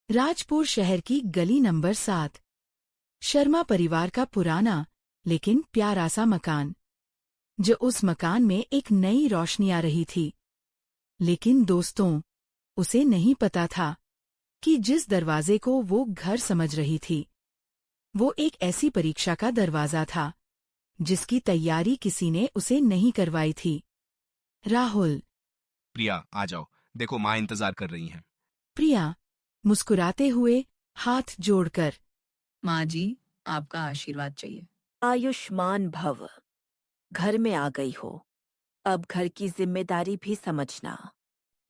राजपुर शहर की गली नंबर 7। शर्मा परिवार का पुराना लेकिन प्यारा सा मकान। जो उस मकान में एक नई रोशनी आ रही थी। लेकिन दोस्तों, उसे नहीं पता था कि जिस दरवाजे को वो घर समझ रही थी, वो एक ऐसी परीक्षा का दरवाजा था जिसकी तैयारी किसी ने उसे नहीं करवाई थी। राहुल। प्रिया, आ जाओ, देखो माँ इंतजार कर रही हैं। प्रिया मुस्कुराते हुए हाथ जोड़कर। माँ जी, आपका आशीर्वाद चाहिए। आयुष्मान भव। घर में आ गई हो, अब घर की जिम्मेदारी भी समझना।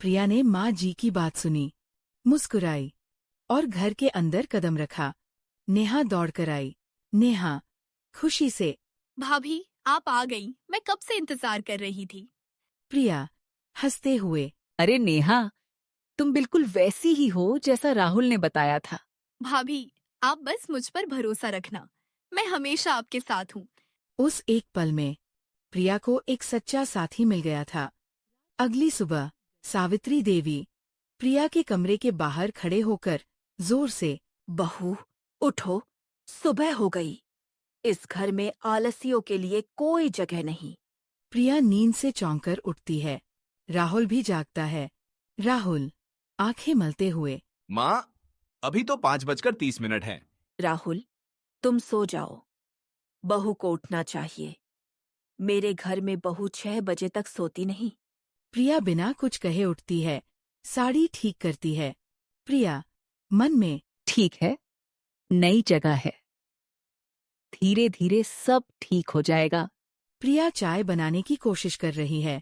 प्रिया ने माँ जी की बात सुनी, मुस्कुराई और घर के अंदर कदम रखा। नेहा दौड़कर आई। नेहा खुशी से। भाभी, आप आ गई। मैं कब से इंतजार कर रही थी। प्रिया हंसते हुए। अरे नेहा, तुम बिल्कुल वैसी ही हो जैसा राहुल ने बताया था। भाभी, आप बस मुझ पर भरोसा रखना। मैं हमेशा आपके साथ हूँ। उस एक पल में प्रिया को एक सच्चा साथी मिल गया था। अगली सुबह सावित्री देवी प्रिया के कमरे के बाहर खड़े होकर जोर से। बहू, उठो, सुबह हो गई। इस घर में आलसियों के लिए कोई जगह नहीं। प्रिया नींद से चौंककर उठती है। राहुल भी जागता है। राहुल आंखें मलते हुए। माँ, अभी तो 5:30 है। राहुल, तुम सो जाओ। बहू को उठना चाहिए। मेरे घर में बहू 6 बजे तक सोती नहीं। प्रिया बिना कुछ कहे उठती है, साड़ी ठीक करती है। प्रिया मन में। ठीक है, नई जगह है, धीरे धीरे सब ठीक हो जाएगा। प्रिया चाय बनाने की कोशिश कर रही है।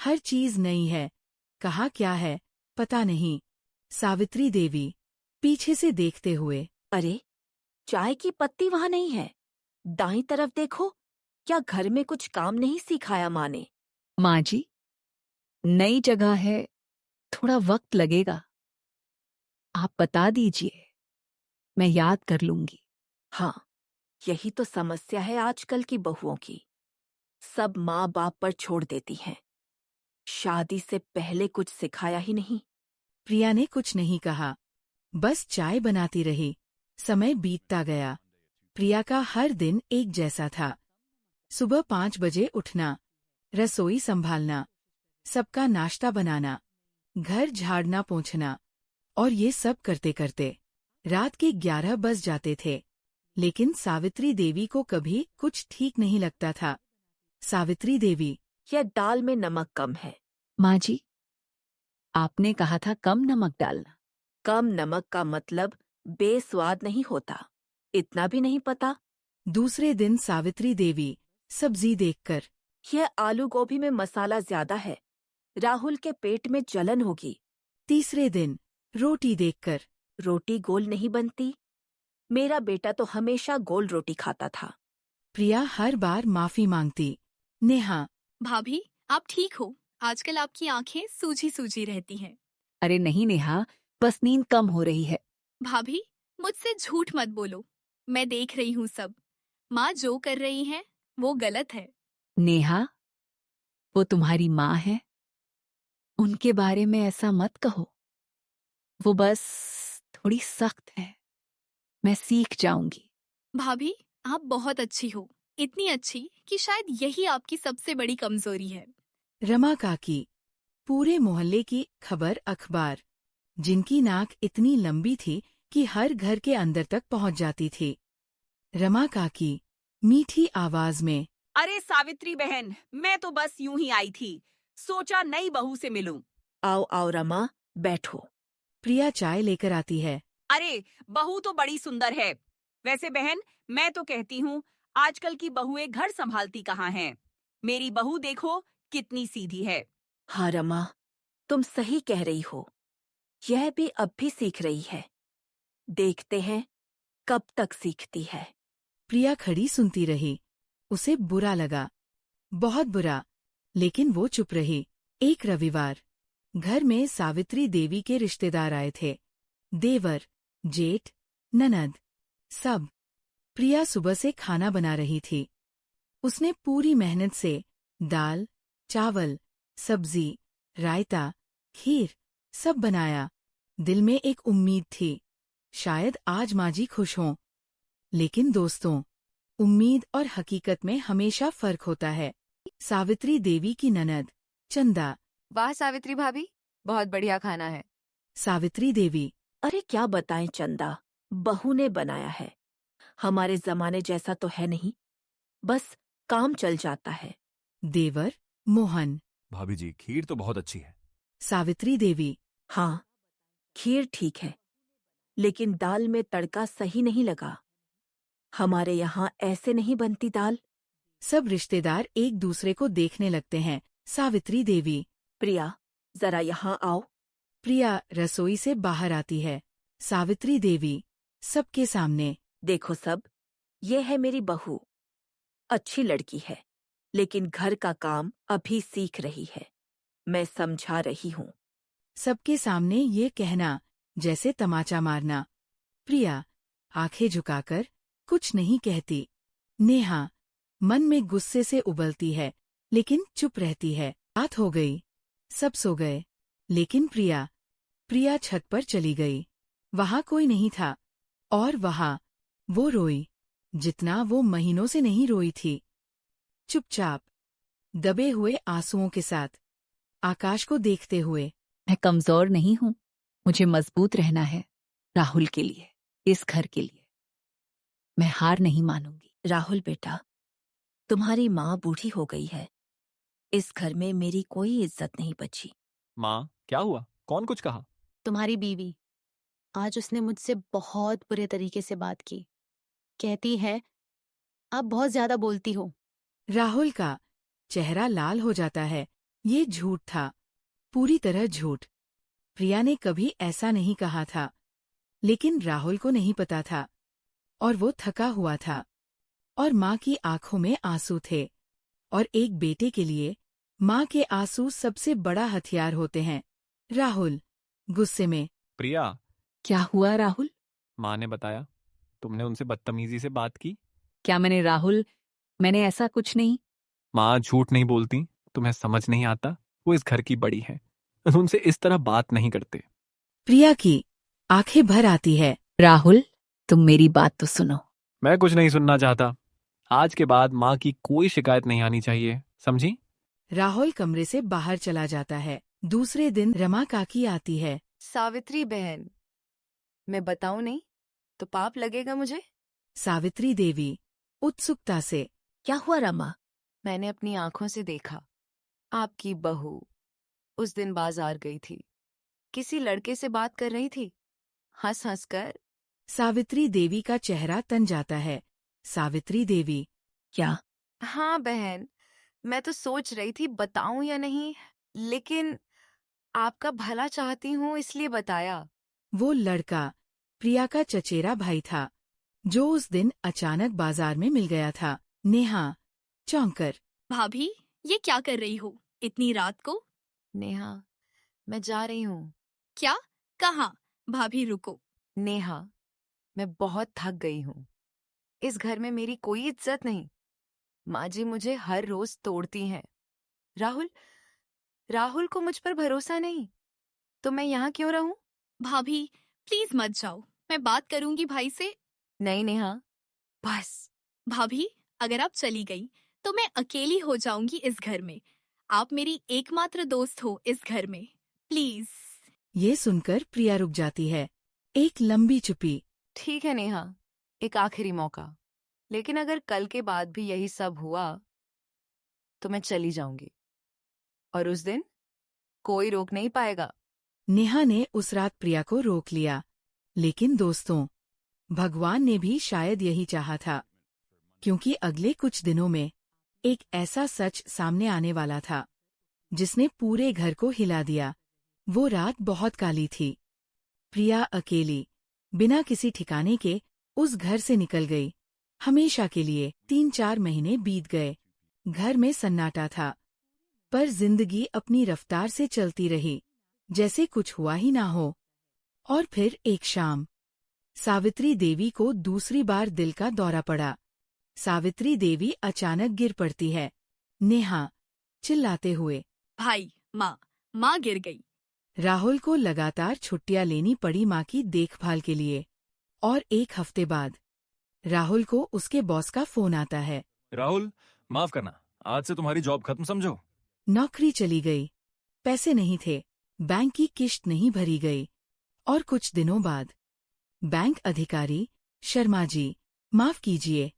हर चीज नई है, कहाँ क्या है पता नहीं। सावित्री देवी पीछे से देखते हुए। अरे, चाय की पत्ती वहां नहीं है। दाईं तरफ देखो। क्या घर में कुछ काम नहीं सिखाया माँ ने? माँ जी, नई जगह है, थोड़ा वक्त लगेगा। आप बता दीजिए, मैं याद कर लूंगी। हाँ, यही तो समस्या है आजकल की बहुओं की। सब माँ बाप पर छोड़ देती हैं। शादी से पहले कुछ सिखाया ही नहीं। प्रिया ने कुछ नहीं कहा, बस चाय बनाती रही। समय बीतता गया। प्रिया का हर दिन एक जैसा था। सुबह 5 बजे उठना, रसोई संभालना, सबका नाश्ता बनाना, घर झाड़ना पोंछना, और ये सब करते करते रात के 11 बज जाते थे। लेकिन सावित्री देवी को कभी कुछ ठीक नहीं लगता था। सावित्री देवी। यह दाल में नमक कम है। माँ जी, आपने कहा था कम नमक डालना। कम नमक का मतलब बेस्वाद नहीं होता। इतना भी नहीं पता? दूसरे दिन सावित्री देवी सब्जी देखकर। यह आलू गोभी में मसाला ज्यादा है। राहुल के पेट में जलन होगी। तीसरे दिन रोटी देखकर। रोटी गोल नहीं बनती। मेरा बेटा तो हमेशा गोल रोटी खाता था। प्रिया हर बार माफी मांगती। नेहा। भाभी, आप ठीक हो? आजकल आपकी आंखें सूजी सूजी रहती हैं। अरे नहीं नेहा, बस नींद कम हो रही है। भाभी, मुझसे झूठ मत बोलो। मैं देख रही हूँ सब। माँ जो कर रही हैं, वो गलत है। नेहा, वो तुम्हारी माँ है, उनके बारे में ऐसा मत कहो। वो बस थोड़ी सख्त है, मैं सीख जाऊंगी। भाभी, आप बहुत अच्छी हो। इतनी अच्छी कि शायद यही आपकी सबसे बड़ी कमजोरी है। रमा काकी। पूरे मोहल्ले की खबर अखबार, जिनकी नाक इतनी लंबी थी कि हर घर के अंदर तक पहुंच जाती थी। रमा काकी मीठी आवाज में। अरे सावित्री बहन, मैं तो बस यूं ही आई थी। सोचा नई बहू से मिलूं। आओ आओ रमा, बैठो। प्रिया चाय लेकर आती है। अरे, बहू तो बड़ी सुंदर है। वैसे बहन, मैं तो कहती हूँ, आजकल की बहुएं घर संभालती कहाँ हैं। मेरी बहू देखो, कितनी सीधी है। हाँ रमा, तुम सही कह रही हो। यह भी अब भी सीख रही है। देखते हैं कब तक सीखती है। प्रिया खड़ी सुनती रही। उसे बुरा लगा, बहुत बुरा, लेकिन वो चुप रही। एक रविवार घर में सावित्री देवी के रिश्तेदार आए थे। देवर, जेठ, ननद, सब। प्रिया सुबह से खाना बना रही थी। उसने पूरी मेहनत से दाल, चावल, सब्जी, रायता, खीर सब बनाया। दिल में एक उम्मीद थी, शायद आज माँ जी खुश हों। लेकिन दोस्तों, उम्मीद और हकीकत में हमेशा फर्क होता है। सावित्री देवी की ननद चंदा। वाह सावित्री भाभी, बहुत बढ़िया खाना है। सावित्री देवी। अरे क्या बताएं चंदा, बहू ने बनाया है। हमारे जमाने जैसा तो है नहीं, बस काम चल जाता है। देवर मोहन। भाभी जी, खीर तो बहुत अच्छी है। सावित्री देवी। हाँ, खीर ठीक है, लेकिन दाल में तड़का सही नहीं लगा। हमारे यहाँ ऐसे नहीं बनती दाल। सब रिश्तेदार एक दूसरे को देखने लगते हैं। सावित्री देवी। प्रिया, जरा यहाँ आओ। प्रिया रसोई से बाहर आती है। सावित्री देवी सबके सामने। देखो सब, ये है मेरी बहू। अच्छी लड़की है, लेकिन घर का काम अभी सीख रही है। मैं समझा रही हूँ। सबके सामने ये कहना जैसे तमाचा मारना। प्रिया आंखें झुकाकर कुछ नहीं कहती। नेहा मन में गुस्से से उबलती है, लेकिन चुप रहती है। रात हो गई, सब सो गए, लेकिन प्रिया छत पर चली गई। वहां कोई नहीं था, और वहां वो रोई जितना वो महीनों से नहीं रोई थी। चुपचाप, दबे हुए आंसुओं के साथ, आकाश को देखते हुए। मैं कमजोर नहीं हूं, मुझे मजबूत रहना है। राहुल के लिए, इस घर के लिए मैं हार नहीं मानूंगी। राहुल बेटा, तुम्हारी माँ बूढ़ी हो गई है। इस घर में मेरी कोई इज्जत नहीं बची। माँ, क्या हुआ? कौन कुछ कहा? तुम्हारी बीवी, आज उसने मुझसे बहुत बुरे तरीके से बात की। कहती है आप बहुत ज्यादा बोलती हो। राहुल का चेहरा लाल हो जाता है। ये झूठ था, पूरी तरह झूठ। प्रिया ने कभी ऐसा नहीं कहा था, लेकिन राहुल को नहीं पता था, और वो थका हुआ था, और माँ की आंखों में आंसू थे। और एक बेटे के लिए माँ के आंसू सबसे बड़ा हथियार होते हैं। राहुल गुस्से में। प्रिया, क्या हुआ राहुल? माँ ने बताया तुमने उनसे बदतमीजी से बात की। क्या मैंने ऐसा कुछ नहीं। माँ झूठ नहीं बोलती, तुम्हें समझ नहीं आता। वो इस घर की बड़ी है, उनसे इस तरह बात नहीं करते। प्रिया की आंखें भर आती है। राहुल, तुम मेरी बात तो सुनो। मैं कुछ नहीं सुनना चाहता। आज के बाद माँ की कोई शिकायत नहीं आनी चाहिए, समझी? राहुल कमरे से बाहर चला जाता है। दूसरे दिन रमा काकी आती है। सावित्री बहन, मैं बताऊं नहीं तो पाप लगेगा मुझे। सावित्री देवी उत्सुकता से। क्या हुआ रमा? मैंने अपनी आंखों से देखा, आपकी बहू उस दिन बाजार गई थी, किसी लड़के से बात कर रही थी, हंस हंस कर। सावित्री देवी का चेहरा तन जाता है। सावित्री देवी। क्या? हाँ बहन, मैं तो सोच रही थी बताऊं या नहीं, लेकिन आपका भला चाहती हूँ इसलिए बताया। वो लड़का प्रिया का चचेरा भाई था, जो उस दिन अचानक बाजार में मिल गया था। नेहा चौंकर। भाभी, ये क्या कर रही हो इतनी रात को? नेहा, मैं जा रही हूँ। क्या? कहाँ? भाभी रुको। नेहा, मैं बहुत थक गई हूँ। इस घर में मेरी कोई इज्जत नहीं। माँ जी मुझे हर रोज तोड़ती हैं। राहुल को मुझ पर भरोसा नहीं, तो मैं यहाँ क्यों रहूं? भाभी प्लीज मत जाओ, मैं बात करूंगी भाई से। नहीं नेहा, बस। भाभी, अगर आप चली गई तो मैं अकेली हो जाऊंगी इस घर में। आप मेरी एकमात्र दोस्त हो इस घर में, प्लीज। ये सुनकर प्रिया रुक जाती है। एक लंबी चुप्पी। ठीक है नेहा, एक आखिरी मौका, लेकिन अगर कल के बाद भी यही सब हुआ तो मैं चली जाऊंगी, और उस दिन कोई रोक नहीं पाएगा। नेहा ने उस रात प्रिया को रोक लिया, लेकिन दोस्तों, भगवान ने भी शायद यही चाहा था, क्योंकि अगले कुछ दिनों में एक ऐसा सच सामने आने वाला था जिसने पूरे घर को हिला दिया। वो रात बहुत काली थी। प्रिया अकेली, बिना किसी ठिकाने के उस घर से निकल गई, हमेशा के लिए। 3-4 महीने बीत गए। घर में सन्नाटा था, पर जिंदगी अपनी रफ्तार से चलती रही, जैसे कुछ हुआ ही ना हो। और फिर एक शाम, सावित्री देवी को दूसरी बार दिल का दौरा पड़ा। सावित्री देवी अचानक गिर पड़ती है। नेहा चिल्लाते हुए। भाई, माँ गिर गई। राहुल को लगातार छुट्टियां लेनी पड़ी माँ की देखभाल के लिए। और एक हफ्ते बाद राहुल को उसके बॉस का फोन आता है। राहुल, माफ करना, आज से तुम्हारी जॉब खत्म समझो। नौकरी चली गई, पैसे नहीं थे, बैंक की किश्त नहीं भरी गई। और कुछ दिनों बाद बैंक अधिकारी, शर्मा जी, माफ कीजिए,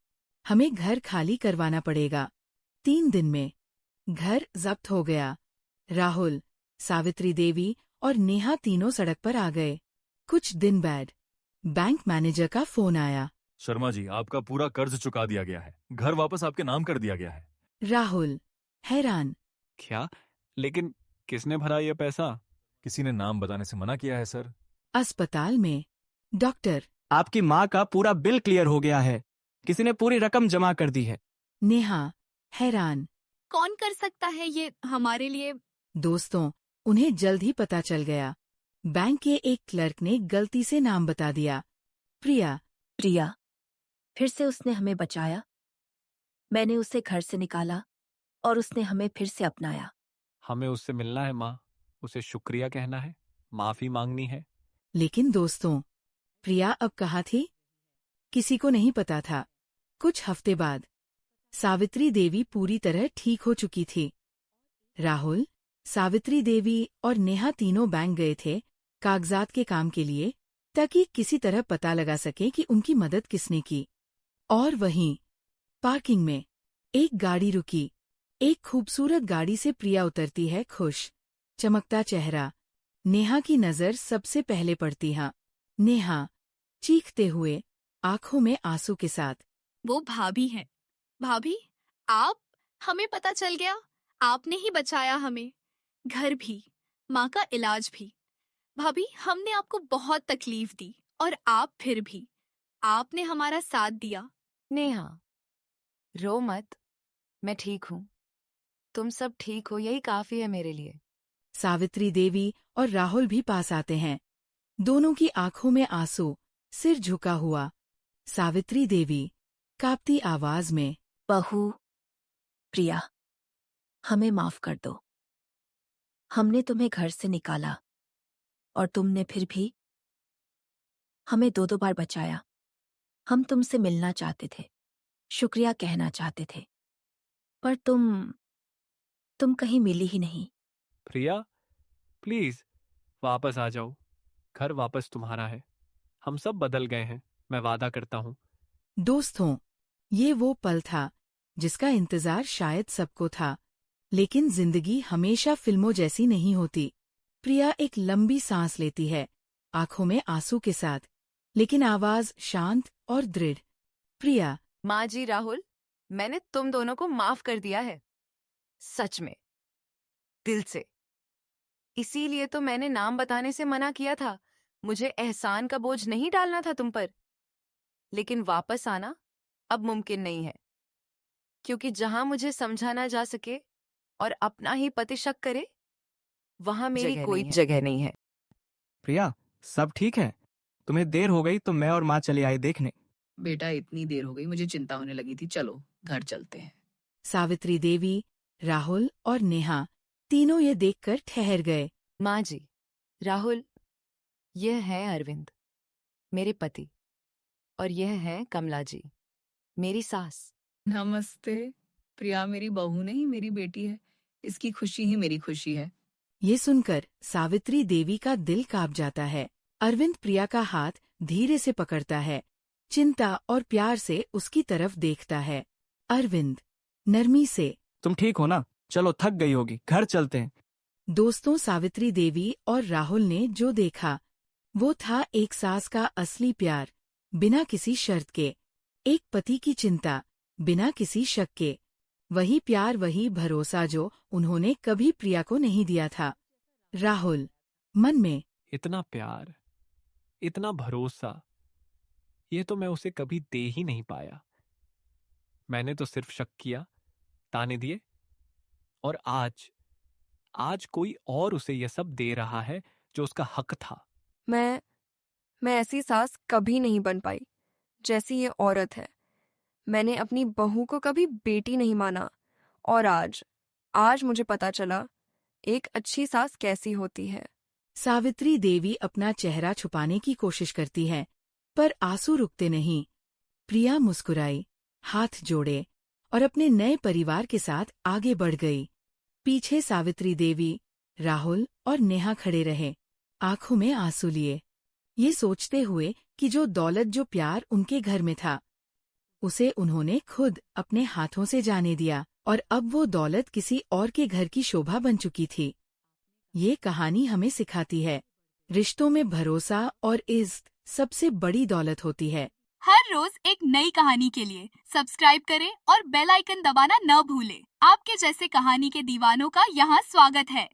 हमें घर खाली करवाना पड़ेगा। 3 दिन में घर जब्त हो गया। राहुल, सावित्री देवी और नेहा तीनों सड़क पर आ गए। कुछ दिन बाद बैंक मैनेजर का फोन आया। शर्मा जी, आपका पूरा कर्ज चुका दिया गया है, घर वापस आपके नाम कर दिया गया है। राहुल हैरान, क्या? लेकिन किसने भरा ये पैसा? किसी ने नाम बताने से मना किया है सर। अस्पताल में डॉक्टर, आपकी माँ का पूरा बिल क्लियर हो गया है, किसी ने पूरी रकम जमा कर दी है। नेहा हैरान। कौन कर सकता है ये हमारे लिए? दोस्तों, उन्हें जल्द ही पता चल गया। बैंक के एक क्लर्क ने गलती से नाम बता दिया। प्रिया। प्रिया, फिर से उसने हमें बचाया। मैंने उसे घर से निकाला और उसने हमें फिर से अपनाया। हमें उससे मिलना है माँ, उसे शुक्रिया कहना है, माफी मांगनी है। लेकिन दोस्तों, प्रिया अब कहाँ थी? किसी को नहीं पता था। कुछ हफ्ते बाद सावित्री देवी पूरी तरह ठीक हो चुकी थी। राहुल, सावित्री देवी और नेहा तीनों बैंक गए थे कागजात के काम के लिए, ताकि किसी तरह पता लगा सके कि उनकी मदद किसने की। और वहीं पार्किंग में एक गाड़ी रुकी। एक खूबसूरत गाड़ी से प्रिया उतरती है, खुश, चमकता चेहरा। नेहा की नजर सबसे पहले पड़ती है। नेहा चीखते हुए, आंखों में आंसू के साथ, वो भाभी हैं। भाभी, आप, हमें पता चल गया, आपने ही बचाया हमें, घर भी, माँ का इलाज भी। भाभी, हमने आपको बहुत तकलीफ दी और आप फिर भी, आपने हमारा साथ दिया। नेहा, रो मत, मैं ठीक हूँ। तुम सब ठीक हो, यही काफी है मेरे लिए। सावित्री देवी और राहुल भी पास आते हैं। दोनों की आंखों में आंसू, सिर झुका हुआ। सावित्री देवी कांपती आवाज में, बहू, प्रिया, हमें माफ कर दो। हमने तुम्हें घर से निकाला और तुमने फिर भी हमें 2-2 बार बचाया। हम तुमसे मिलना चाहते थे, शुक्रिया कहना चाहते थे, पर तुम कहीं मिली ही नहीं। प्रिया, प्लीज वापस आ जाओ, घर वापस तुम्हारा है। हम सब बदल गए हैं, मैं वादा करता हूँ। दोस्तों, ये वो पल था जिसका इंतजार शायद सबको था। लेकिन जिंदगी हमेशा फिल्मों जैसी नहीं होती। प्रिया एक लंबी सांस लेती है, आंखों में आंसू के साथ, लेकिन आवाज शांत और दृढ़। प्रिया, माँ जी, राहुल, मैंने तुम दोनों को माफ कर दिया है, सच में, दिल से। इसीलिए तो मैंने नाम बताने से मना किया था, मुझे एहसान का बोझ नहीं डालना था तुम पर। लेकिन वापस आना अब मुमकिन नहीं है, क्योंकि जहां मुझे समझा ना जा सके और अपना ही पति शक करे, वहां मेरी कोई जगह नहीं है। प्रिया, सब ठीक है? तुम्हें देर हो गई तो मैं और माँ चले आए देखने। बेटा, इतनी देर हो गई, मुझे चिंता होने लगी थी, चलो घर चलते हैं। सावित्री देवी, राहुल और नेहा तीनों ये देखकर ठहर गए। माँ जी, राहुल, यह है अरविंद, मेरे पति, और यह है कमला जी, मेरी सास। नमस्ते। प्रिया मेरी बहू नहीं, मेरी बेटी है, इसकी खुशी ही मेरी खुशी है। ये सुनकर सावित्री देवी का दिल कांप जाता है। अरविंद प्रिया का हाथ धीरे से पकड़ता है, चिंता और प्यार से उसकी तरफ देखता है। अरविंद नरमी से, तुम ठीक हो ना? चलो, थक गई होगी, घर चलते हैं। दोस्तों, सावित्री देवी और राहुल ने जो देखा वो था एक सास का असली प्यार, बिना किसी शर्त के, एक पति की चिंता बिना किसी शक के, वही प्यार, वही भरोसा जो उन्होंने कभी प्रिया को नहीं दिया था। राहुल मन में, इतना प्यार, इतना भरोसा, ये तो मैं उसे कभी दे ही नहीं पाया। मैंने तो सिर्फ शक किया, ताने दिए, और आज कोई और उसे यह सब दे रहा है जो उसका हक था। मैं ऐसी सास कभी नहीं बन पाई जैसी ये औरत है। मैंने अपनी बहू को कभी बेटी नहीं माना, और आज मुझे पता चला एक अच्छी सास कैसी होती है। सावित्री देवी अपना चेहरा छुपाने की कोशिश करती है, पर आंसू रुकते नहीं। प्रिया मुस्कुराई, हाथ जोड़े और अपने नए परिवार के साथ आगे बढ़ गई। पीछे सावित्री देवी, राहुल और नेहा खड़े रहे, आंखों में आंसू लिए, ये सोचते हुए कि जो दौलत, जो प्यार उनके घर में था, उसे उन्होंने खुद अपने हाथों से जाने दिया और अब वो दौलत किसी और के घर की शोभा बन चुकी थी। ये कहानी हमें सिखाती है, रिश्तों में भरोसा और इज्जत सबसे बड़ी दौलत होती है। हर रोज एक नई कहानी के लिए सब्सक्राइब करें और बेल आइकन दबाना न भूलें। आपके जैसे कहानी के दीवानों का यहाँ स्वागत है।